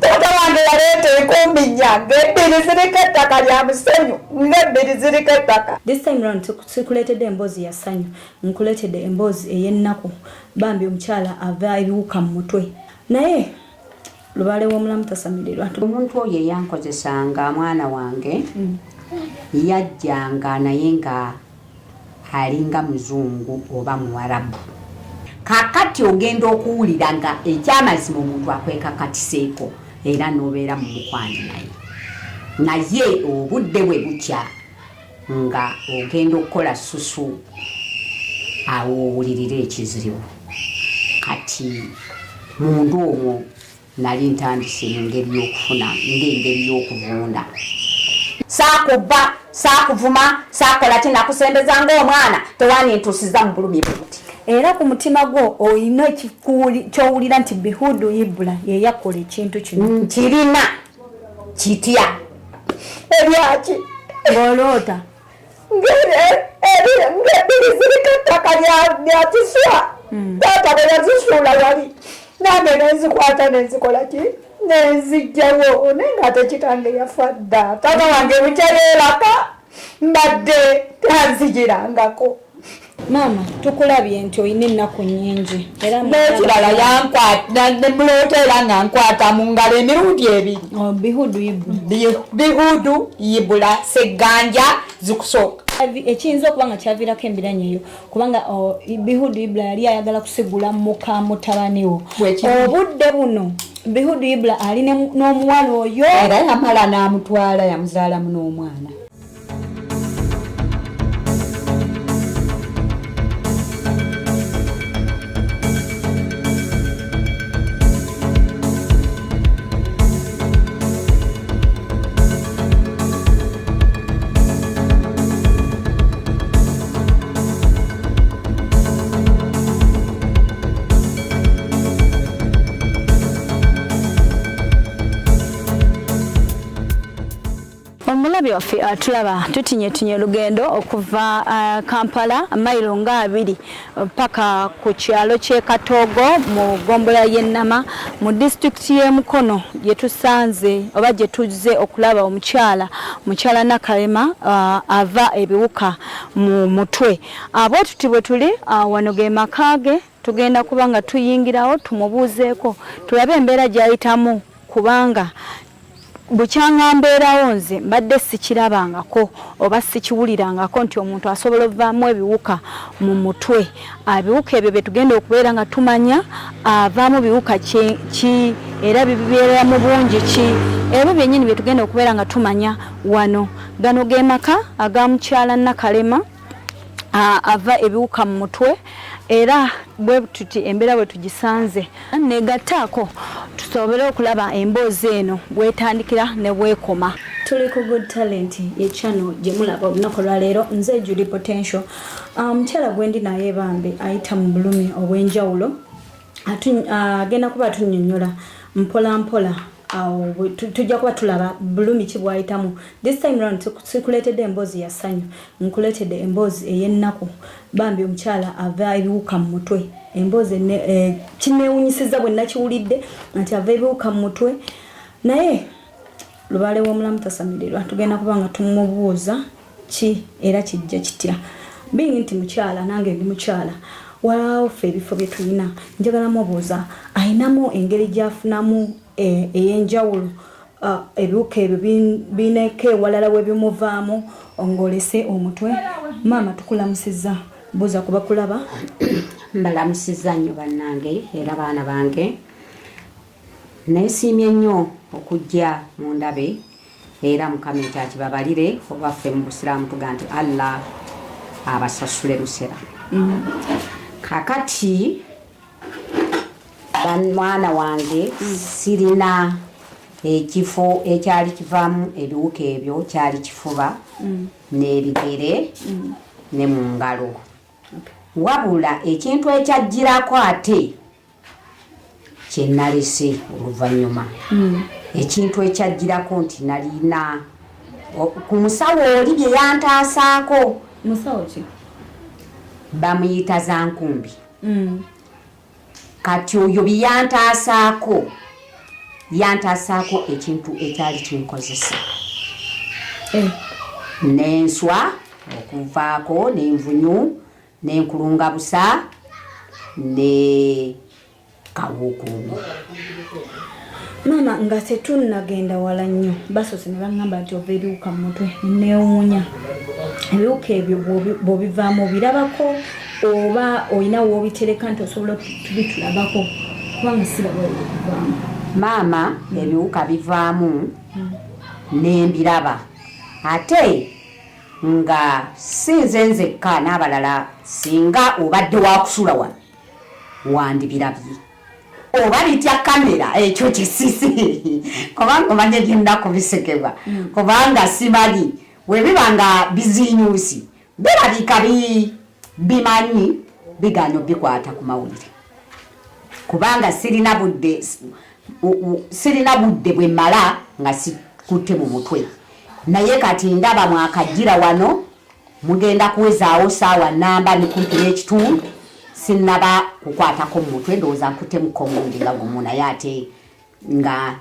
Tata wange yaleta enkumbi nyange ebbiri ziriko ettaka lya musenyu ng'ebbiri ziriko ettaka. This time round sikuleetedde emboozi ya ssanyu, nkuleetedde emboozi ey'ennaku bambi omukyala ava ebiwuka mu mutwe. Naye lubaale w'omulamu tasamirirwa. Omuntu oyo eyankozesanga mwana wange yajjanga naye nga alinga muzungu oba muwarabu. Kakati ogenda okuwulira nga ekyamazima omuntu akwekakatiseeko era n'obeera mu mukwano naye obudde bwe bukya nga ogenda okukola susu awo owulirira ekizibu. Kati mundu omwo nali ntandise engeri y'okufuna ng'engeri y'okuvunda. Saakubba, saakuvuma, saakola kinakusembeza ng'omwana tewanintuusiza mu bulumi buti. Era ku mutima gwo oyina ky'owulira nti Bihudu Ibula ye yakola ekintu kino. Nkirina kitya Ebyaki ng'oloota ng'ebbiri ziriko ettaka lya kiswa. Taata bwe yazisuula wali nange nenzikwata nenzikola ki nenzijjawo naye ng'ate kitange yafa dda. Taata wange bukyaleeraka mbadde tanzigirangako. Maama tukulabye nti olina ennaku nnyingi era n'ekirala yankwata ne muloota era nga nkwata mu ngalo emirundi ebiri. Bihudu Ibula Bihudu Ibula Seganja zikusooka. Ekiyinza okuba nga kyaviirako embiranye eyo kubanga Bihudu Ibula yali ayagala kusigula muka mutabani wo. Obudde buno Bihudu Ibula ali n'omuwala oyo era yamala n'amutwala yamuzaalamu n'omwana. Omulabi waffe tulaba tutinye olugendo okuva Kampala mayiro nga 2 paka ku kyalo ky'e Katogo mu gombola y'Ennama mu district y'e Mukono gye tusanze oba gye tuzze okulaba omukyala Nakalema ava ebiwuka mu mutwe. Abo tutibwe tuli wano ge makage tugenda kubanga tuyingirawo tumubuuzeeko tulabe embeera gy'ayitamu kubanga bukyanga mbeerawo nze mbadde sikirabangako oba sikiwulirangako nti omuntu asobola ovaamu ebiwuka mu mutwe. Ebiwuka ebyo bye tugenda okubeera nga tumanya avaamu biwuka ki era bibeera mu bungi ki ebyo byennyini bye tugenda okubeera nga tumanya wano. Gano ge maka aga mukyala Nakalema ava ebiwuka mu mutwe era bwe tuti embeera bwe tugisanze negattaako tusobole okulaba emboozi eno bwetandikira ne bwekoma. Tuli ku Good Talent ye channel gye mulaba olunaku lwa leero. Nze Julie Potential. Mukyala gwendi naye bambi ayita mu bulumi obw'enjawulo agenda kuba tunnyonnyola mpola mpola tujja kuba tulaba bulumi ki bwayitamu. This time round sikuleetedde emboozi ya ssanyu, nkuleetedde emboozi ey'ennaku bambi omukyala ava ebiwuka mu mutwe. Emboozi kineewunyisiza bwe nakiwulidde nti ava ebiwuka mu mutwe naye lubaale w'omulamu tasamirirwa. Tugenda kuba nga tumubuuza ki era kijja kitya. Bingi nti mukyala nange ndi mukyala walaawo ffe ebifo bye tulina njagala mubuuza ayinamu engeri gy'afunamu ey'enjawulo ebiwuka ebyo bineko ewalala we bimuvaamu ng'olese omutwe. Maama tukulamusizza buuza kuba kulaba. Mbalamusizza nnyo bannange era baana bange. Neesiimye nnyo okujja mu ndabe era Mukama ekyakibabalire oba ffe mu busiraamu tuga nti Allah abasasule lusera. Kakati mwana wange sirina ekifo ekyali kivaamu ebiwuka ebyo kyali kifuba n'ebigere ne mu ngalo. Wabula ekintu ekyajjirako ate kye nalese oluvannyuma. Ekintu ekyajjirako nti nalina ku musawo oli bye yantaasaako. Musawo ki? Bamuyita za nkumbi. Kati oyo bye yantaasaako yantasaako ekintu ekyali kinkozesa n'enswa okuvaako n'envunyu n'enkulunga busa ne kawuukuumu. Mama nga tetunnagenda wala nnyo basoose ne baŋŋamba nti ova ebiwuka mu mutwe neewuunya ebiwuka ebyo bw'obivaamu obirabako oba olina woobitereka nti osobola tubitulabako kubanga siraba ebivaamu? Maama ebiwuka bivaamu nembiraba ate nga sinze nzekka n'abalala singa obadde wakusula wano wandibirabye oba bitya kamera ekyo kisisi kubanga omanye byennaku bisekebwa kubanga simanyi webibanga bizinyusi birabika bimanyi biganyo bikwata ku mawulire kubanga sirina budde bwe mala nga sikutte mu mutwe naye kati ndaba mwakajjira wano mugenda kuwezaawo saawa namba ni kumpi n'ekitundu sinaba kukwatako mu mutwe ndowooza nkutemuko omundi nga gumu naye ate nga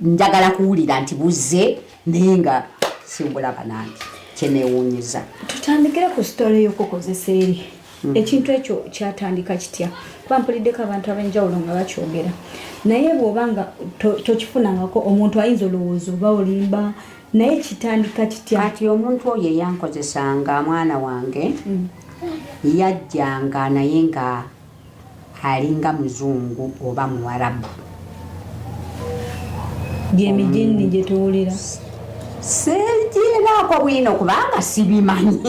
njagala kuwulira nti buzze naye nga simbulaba nange kyeneewuunyiza. Tutandikire ku sitole y'okukozesa eri ekintu ekyo kyatandika kitya? Kuba mpuliddeko abantu ab'enjawulo nga bakyogera naye bw'obanga tokifunangako omuntu ayinza olowooza oba olimba naye kitandika kitya? Kati omuntu oyo eyankozesanga mwana wange yajjanga naye nga alinga muzungu oba muwarabu. Gyemijini gye tuwulira sejirinaako bwino kubanga sibimanyi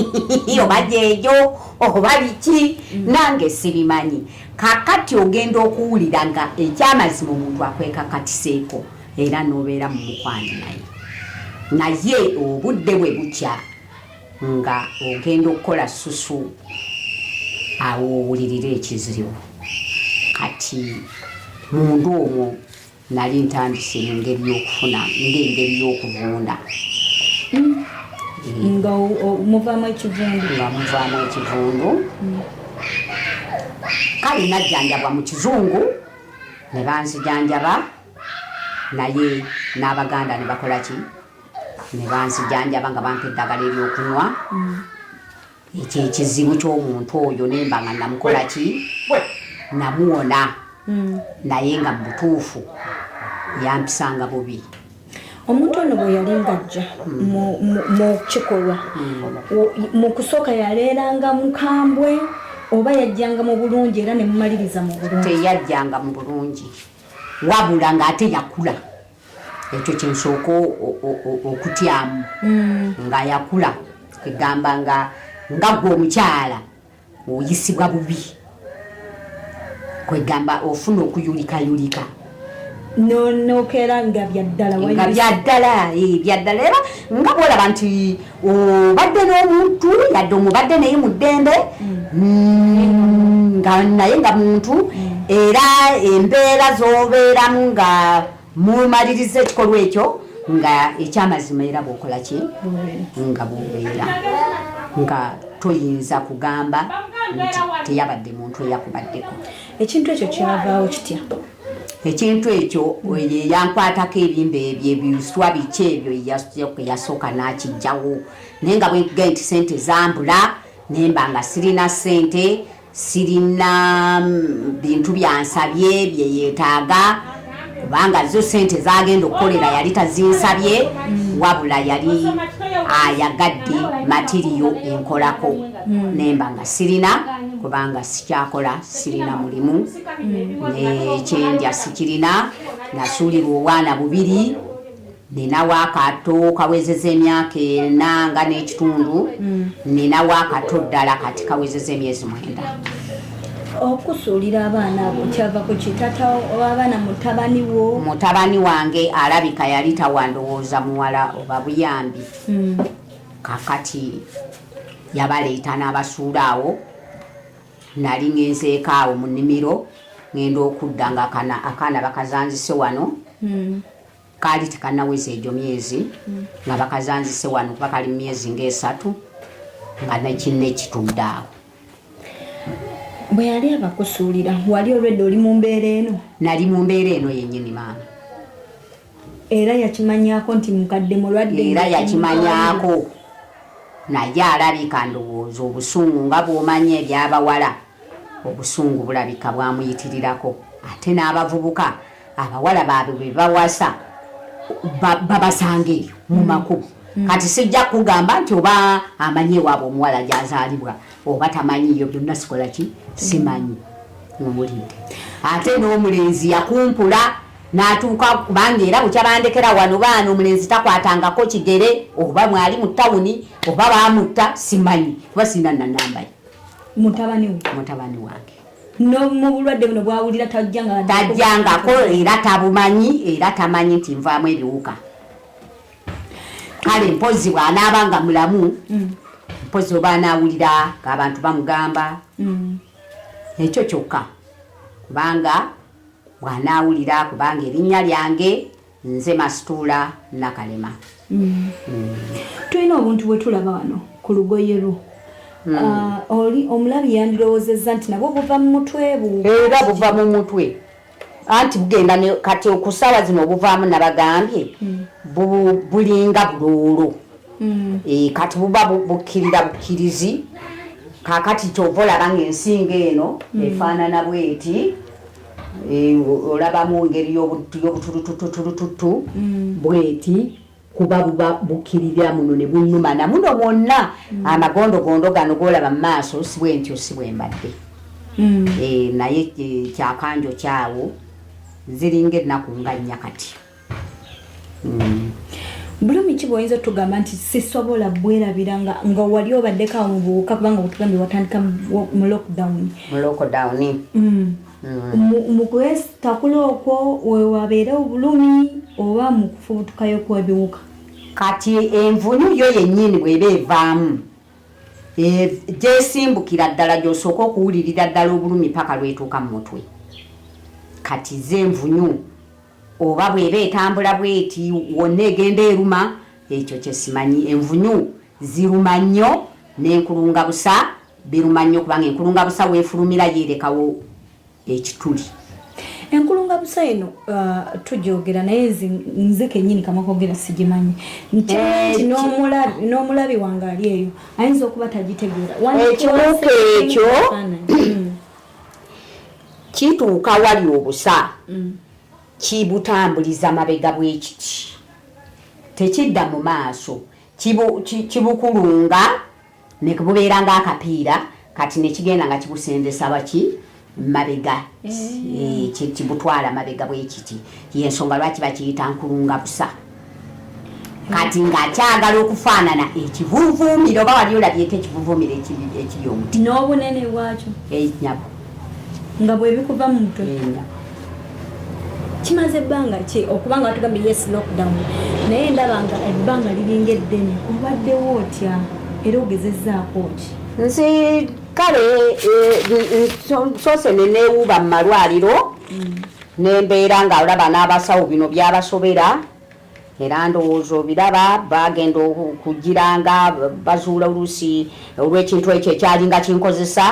oba gyejo oba biki nange sibimanyi. Kakati ogenda okuwulira nga ekyamazima omuntu akwekakatiseeko era n'obeera mu mukwano naye obudde bwe bukya nga ogenda okukola susu awo owulirira ekiziro. Kati mundu omwo nali ntandise engeri y'okufuna ng'engeri y'okuvunda nga muvaamu ekivundu kale najjanjabwa mu kizungu ne banzijanjaba naye n'Abaganda ne bakola ki ne banzijanjaba nga bampa eddagala ery'okunywa. Ekyo ekizibu ky'omuntu oyo nemba nga namukola ki namuwona naye nga mubutuufu yampisanga bubi. Omuntu ono bwe yali ng'ajja mu kikolwa mu kusooka yaleeranga mukambwe oba yajjanga mu bulungi era ne mumaliriza mu bulungi? Teyajjanga mu bulungi wabula ng'ate yakula. Ekyo kyensooka okutyamu nga yakula egamba nga gwe omukyala oyisibwa bubi kwegamba ofuna okuyulikayulika nokeera nga byaddala byaddala era nga bwolaba nti obadde n'omuntu yadde omubadde naye mu ddembe nga naye nga muntu era embeera z'obeeramu nga mumaliriza ekikolwa ekyo nga ekyamazima era bw'okola ki nga bw'obeera nga toyinza kugamba nti teyabadde muntu eyakubaddeko. Ekintu ekyo kyavaawo kitya? Ekintu ekyo yankwatako ebimba ebyo ebiswa biki ebyo yasooka n'akijjawo naye nga bwegee nti sente zambula nemba nga sirina sente sirina bintu byansabye byeyeetaaga kubanga zo sente zagenda okukolera yali tazinsabye wabula yali ayagadde matiriyo enkolako nemba nga sirina kubanga sikyakola sirina mulimu nekyendya sikirina nasuulirwa obwana bubiri ninawo akato kawezeza emyaka 4 nga n'ekitundu ninawo akato ddala kati kawezeza emyezi 9. Okusuulira abaana abo kyava ku kitata abaana mutabani wange alabika yali tawandowooza muwala oba buyambi kakati yabaleeta n'abasuula awo nali ngenzeeko awo mu nnimiro ngenda okudda nga akaana bakazanzise wano kaali tekanaweza egyo myezi nga bakazanzise wano kuba kali mu myezi nga 3 nga nekinne kitudde awo. Bwe yali abakusuulira wali olwedde oli mu mbeera eno? Nali mu mbeera eno yennyini maama. era yakimanyako nti mukadde mulwadde era yakimanyako naye alabika ndowooza obusungu nga bw'omanya ebyabawala obusungu bulabika bwamuyitirirako ate n'abavubuka abawala baabwe bwe bawasa babasanga eyo mu makubo kati sijja kugamba nti oba amanyi ewaabwe omuwala gy'azaalibwa oba tamanyiyo byonna sikola ki simanyi omulidde ate n'omulenzi yakumpula n'atuuka kubanga era bukyabandekera wano baana omulenzi takwatangako kigere oba mwali mu tawuni oba baamutta simanyi kuba sirina nanambaye mutabani wange no mu bulwadde buno bwawulira tajjangako era tabumanyi era tamanyi nti nvaamu ebiwuka kale mpozi bw'anaabanga mulamu mpozi oba anaawulira ng'abantu bamugamba ekyo kyokka kubanga bw'anaawulira kubanga erinnya lyange nze Masituula Nakalema. Tulina obuntu bwe tulaba wano ku lugoye lwo oli omulabi yandirowoozezza nti nabwo buva mu mutwe era buva mu mutwe anti bugenda kati okusaawa zino obuvaamu nabagambye bulinga buloolo kati buba bukkirizi kakati kyova olaba ng'ensinga eno efaanana bweti olabamu ngeri y'obutulutututulututu bweti kuba buba bukkirira muno ne bunnuma na muno mwonna amagondogondo gano golaba mu maaso si bwentyo si bwe mbadde naye kyakanjo kyawo ziringa ennaku nga nnya kati bulumi ki bw'oyinza otugamba nti sisobola bwerabira nga wali obaddeko mu buwuka kubanga butugambye watandika mu lockdown mu kwesitakula okwo wewabeera obulumi oba mu kufubutukayo kw'ebiwuka kati envunyu yo yennyini bw'eba evaamu gyesimbukira ddala gy'osooka okuwulirira ddala obulumi paka lwetuuka mu mutwe kati ze envunyu oba bw'eba etambula bweti wonna egenda eruma ekyo kyesimanyi envunyu ziruma nnyo n'enkulunga busa biruma nnyo kubanga enkulunga busa weefulumira yeerekawo ekituli enkulunga busa eno tujogera naye nze kennyini kamakogera sigimanyi nti n'omulabi wange ali eyo ayinza okuba tagitegeera ekiwuka ekyo kituuka wali obusa kibutambuliza mabega bwekiti tekidda mu maaso kibukulunga nekububeera ng'akapiira kati nekigenda nga kibusendesa baki mabega kibutwala mabega bwekiti yensonga lwaki bakiyita nkulunga busa kati ng'akyagala okufaanana ekivuuvuumiro oba wali olabyeko ekivuuvuumiro ekiri omuti n'obunene bwakyo nyabo nga bwebikuva mu mutwe kimaze ebbanga ki okubanga watugambye yes lockdown naye ndaba nga ebbanga liringa eddene obaddewo otya era ogezezzaako ki nsi kale soose neneewuuba mu malwaliro nembeera nga olaba n'abasawo bino byabasobera era ndowooza obiraba bagenda okugiranga bazuula oluusi olw'ekintu ekyo ekyalinga kinkozesa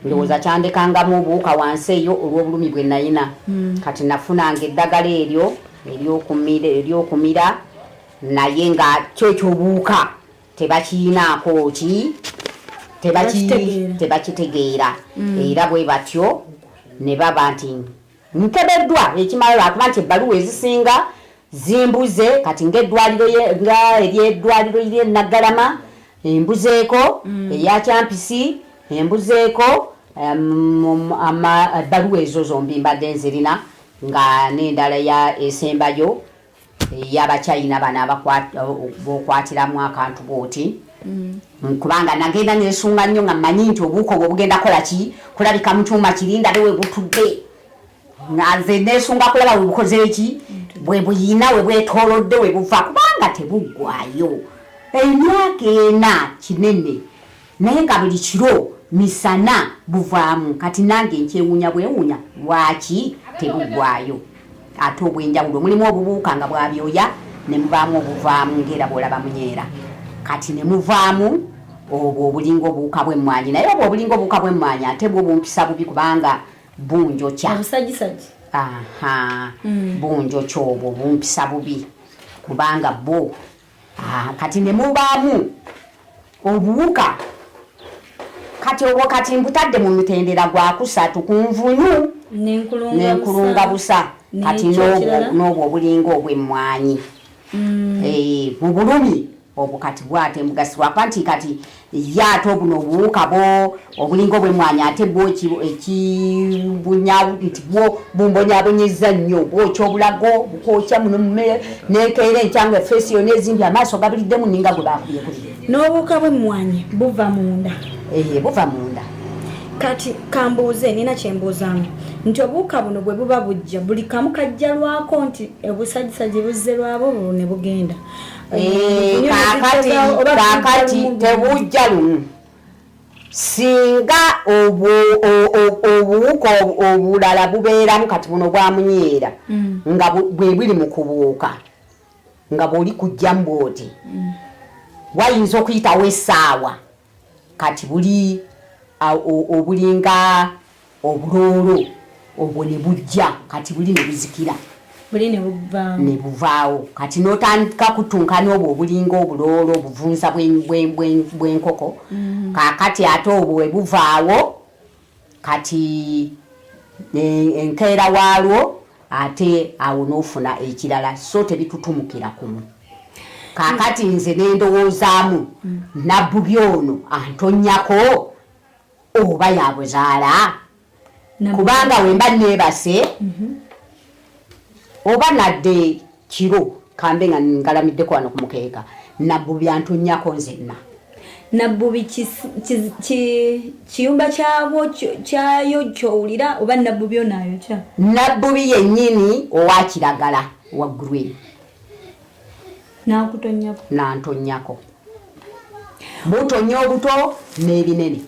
ndowooza kyandekangamu obuwuka wansi eyo olw'obulumi bwe nayina kati nafunanga eddagala eryo eryokumira naye nga kyo ekyobuwuka tebakiyinaako ki tebakitegeera era bwe batyo ne baba nti nkebeddwa ekimala lwakuba nti ebbaluwa ezisinga zimbuze kati ng'eddwaliro ery'eddwaliro ly'Enaggalama embuzeeko eya Kyampisi embuzeeko ebbaluwa ezo zombi mbadde nzirina nga n'endala esembayo ey'Abachina bano bokwatiramu akantu booti kubanga nagenda nesunga nnyo nga mmanyi nti obuuko obwo bugenda kola ki kulabika mu kyuma kiri ndabe we butudde nze nesunga kulaba we bukoze eki bwe buyina we bwetoolodde we buva kubanga tebuggwayo emyaka ena kinene naye nga buli kiro misana buvaamu kati nange nkyewuunya bwewuunya lwaki tebuggwayo ate obwenjawulo mulimu obubuuka nga bwabyoya ne muvaamu obuvaamu ng'era bw'olaba munyeera kati ne muvaamu obwo obulinga obuwuka bw'emmwanyi naye obwo obulinga obuwuka bw'emmwanyi ate bwo bumpisa bubi kubanga bunjokya obusagisaji bunjokya obwo bumpisa bubi kubanga bo kati ne mubaamu obuwuka kati obwo kati mbutadde mu mitendera gwa kusatu ku nvunyu n'enkulunga busa kati n'obwo obulinga obw'emmwanyi mu bulumi obwo kati bwate mugasibwa nti kati yaate obuno obuwuka bwo obulinga obw'emmwanyi ate bwo ekibunyabu nti bwo bumbonyabonyeza nnyo bwokya obulago bukwokya muno nekeera enkyanga efeesi yonna ezimbi amaaso gabuliddemu ninga gwe bakubye kuli n'obuwuka bw'emmwanyi buva munda buva munda kati kambuuze nina kyembuuzaamu nti obuwuka buno bwe buba bujja buli kamu kajja lwako nti obusajisajja buzze lwabo buno ne bugenda kakati tebujja lumu singa obuwuka obulala bubeeramu kati buno bwamunyeera nga bwe buli mu kubuuka nga bw'oli kujjamu bwoti wayinza okuyitawo essaawa kati buli obulinga obuloolo obwo ne bujja kati buli ne buzikira ne buvaawo kati n'otandika kutunkana obwo obulinga obuloolo obuvunza bw'enkoko kakati ate obwo bwe buvaawo kati enkeera waalwo ate awo n'ofuna ekirala so tebitutumukira kumu kakati nze n'endowoozaamu nabbubi ono antonnyako oba yabuzaala kubanga wemba neebase oba nadde kiro kambe nga ngalamiddeko wano ku mukeeka nabbubi antonnyako nzenna nabbubi kiyumba kyabwo kyayo kyowulira oba nabbubi onaayokya nabbubi yennyini owa kiragala waggulu eno nantonnyako butonya obuto n'ebinene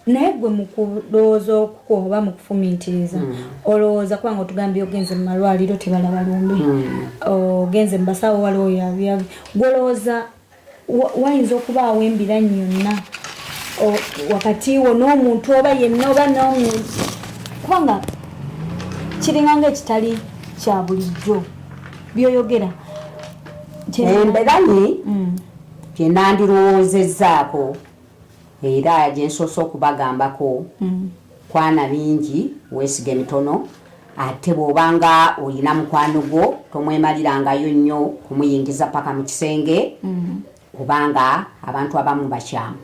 naye gwe mu kulowooza okuko oba mu kufumiitiriza olowooza kubanga otugambye ogenze mu malwaliro tebalaba lumbi ogenze mu basawo waliwo yabyabi gwolowooza wayinza okubaawo embiranyi yonna wakati wo n'omuntu oba yenna oba n'omuntu kubanga kiringanga ekitali kya bulijjo byoyogera emberanyi byenandirowoozezzaako era gyensoose okubagambako kwana bingi weesiga emitono ate bw'obanga olina mukwano gwo tomwemalirangayo nnyo kumuyingiza paka mu kisenge kubanga abantu abamu bakyamu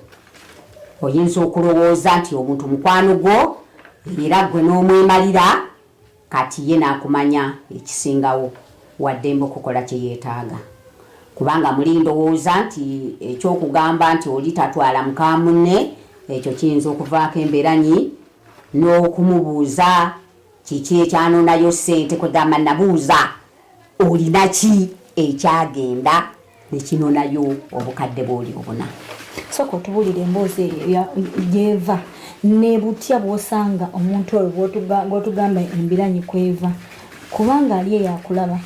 oyinza okulowooza nti omuntu mukwano gwo era gwe n'omwemalira kati ye naakumanya ekisingawo waddembe okukola kye yeetaaga kubanga muli ndowooza nti ekyokugamba nti oli tatwala muka munne ekyo kiyinza okuvaako emberanyi n'okumubuuza kiki ekyanonayo ssente kugamba nabuuza olina ki ekyagenda nekinonayo obukadde bw'oli obuna soka otubulira emboozi eyo gyeva ne butya bw'osanga omuntu oyo gw'otugamba embiranyi kweva kubanga ali eyakulaba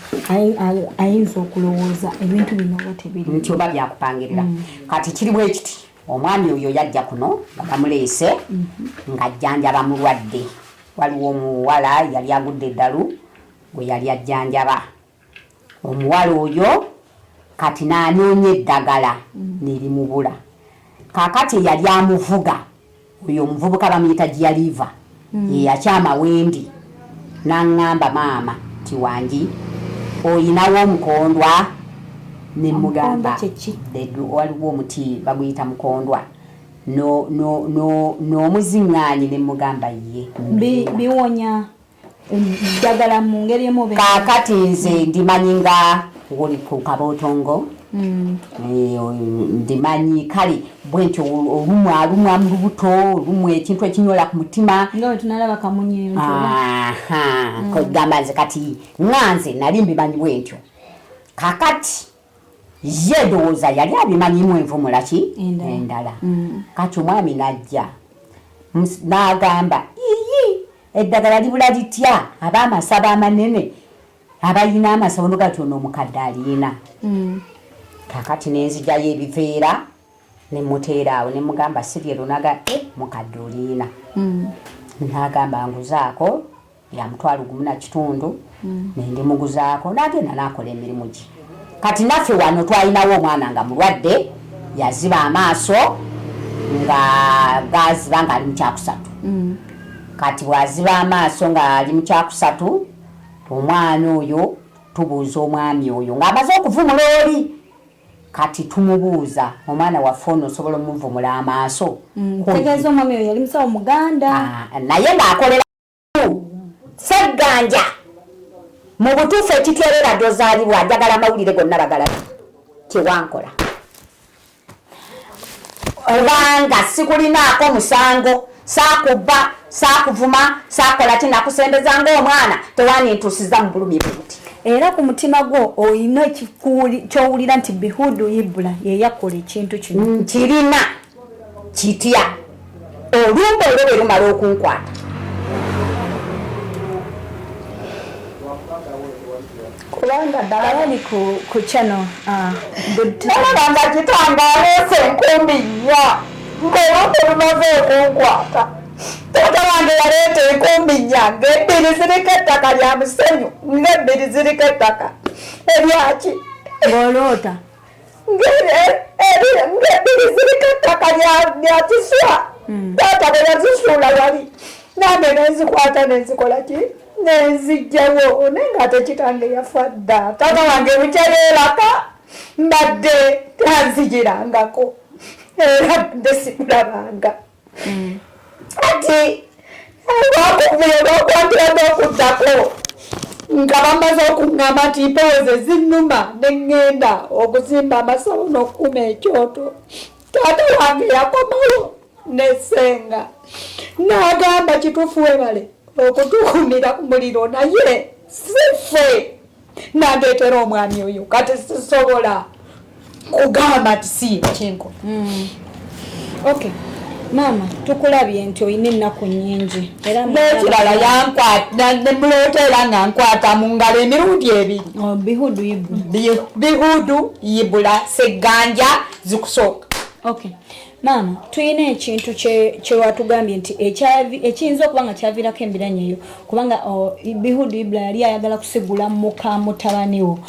ayinza okulowooza ebintu bino oba tebiri nti oba byakupangirira kati kirimu ekiti omwami oyo yajja kuno nga bamuleese ng'ajjanjaba mulwadde waliwo omuwala yali agudde eddalu we yali ajjanjaba omuwala oyo kati n'anoonya eddagala nerimubula kakati yali amuvuga oyo omuvubuka bamuyita gyaliva yeyakyamawendi n'aŋŋamba maama ti wangi oyinawo omukondwa ne mugamba waliwo omuti baguyita mukondwa n'omuziŋŋaanyi ne mugamba ye biwonya ddagala mu ngeri emu kaakati nze ndimanyi nga oli ku kabootongo ndimanyi kale bwentyo olumwa mu lubuto olumwa ekintu ekinyola ku mutima nga wetunalaba kamunyeyo kugamba nze kati ŋŋanze nali mbimanyi bwentyo kakati ye ndowooza yali abimanyimu envumula ki endala kati omwami najja n'agamba iyi eddagala libula litya ab'amasaba amanene abalina amasabono gatono omukadde alina kakati nenzijayo ebiveera nemuteera awo nemugamba siryero naga mukadde oliina nagamba nguzaako ya mutwalo gumu na kitundu nendi muguzaako nagenda nakola emirimu gye kati naffe wano twalinawo omwana nga mulwadde yaziba amaaso nga gaziba nga ali mu kyakusatu kati bwaziba amaaso nga ali mu kyakusatu omwana oyo tubuuza omwami oyo ng'amaze okuvumula oli kati tumubuuza omwana waffe ono osobola omuvumula amaaso tegeeza omwami oyo yali musawo muganda naye ng'akolera Ssegganja mu butuufu ekiteerera gy'ozaalibwa njagala amawulire gonna bagala tewankola obanga sikulinaako musango saakubba saakuvuma saakola kinakusembeza ng'omwana tewanintuusiza mu bulumi buti era ku mutima gwo olina kyowulira nti Bihudu Ibula yeyakola ekintu kino nkirina kitya olumba olwo bwe lumala okunkwata kubanga ddala abali ku channel nalabanga kitange aleese enkumbi nnya ng'olumba lumaze okunkwata taata wange yaleeta enkumbi nnya ng'ebbiri ziriko ettaka lya musenyu ng'ebbiri ziriko ettaka eryaki ng'oloota ng'ebbiri ziriko ettaka lya kiswa taata bwe yazisuula wali nange nenzikwata nenzikola ki nenzijjawo naye ng'ate kitange yafa dda taata wange bukyaleeraka mbadde tanzijirangako era budde simulabanga ati lwakwantira n'okuddako nga bamaze okuŋŋamba nti mpewoze zinnuma ne ŋŋenda okuzimba amasawo n'okukuuma ekyoto taata wange yakomawo nesenga n'agamba kituufu webale okutukumira ku muliro naye sife nandeetera omwami oyo kati sisobola kugamba nti si kinko okay maama tukulabye nti olina ennaku nnyingi era n'ekirala yankwata nemuleeta era nga nkwata mu ngalo emirundi ebiri Bihudu Ibula Bihudu Ibula Ssegganja zikusooka okay maama tulina ekintu kyewatugambye nti ekiyinza okuba nga kyaviirako embiranye eyo kubanga Bihudu Ibula yali ayagala kusigula muka mutabani wo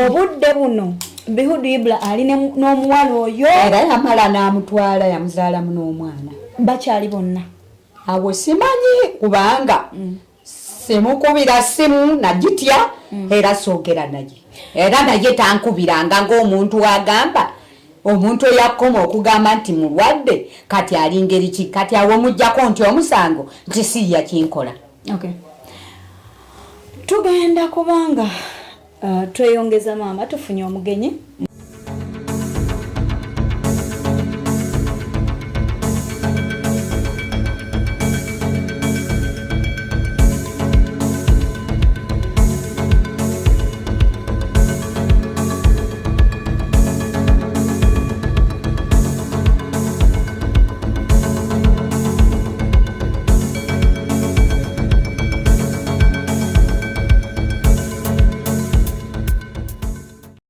obudde buno Bihudu Ibula ali n'omuwala oyo era yamala n'amutwala yamuzaalamu n'omwana bakyali bonna awo simanyi kubanga simukubira simu nagitya era soogera naye era naye tankubiranga ng'omuntu agamba omuntu eyakoma okugamba nti mulwadde kati ali ngeri ki kati awo mujjako nti omusango nti si yakinkola okay tugenda kubanga tweyongeza maama tufunye omugenyi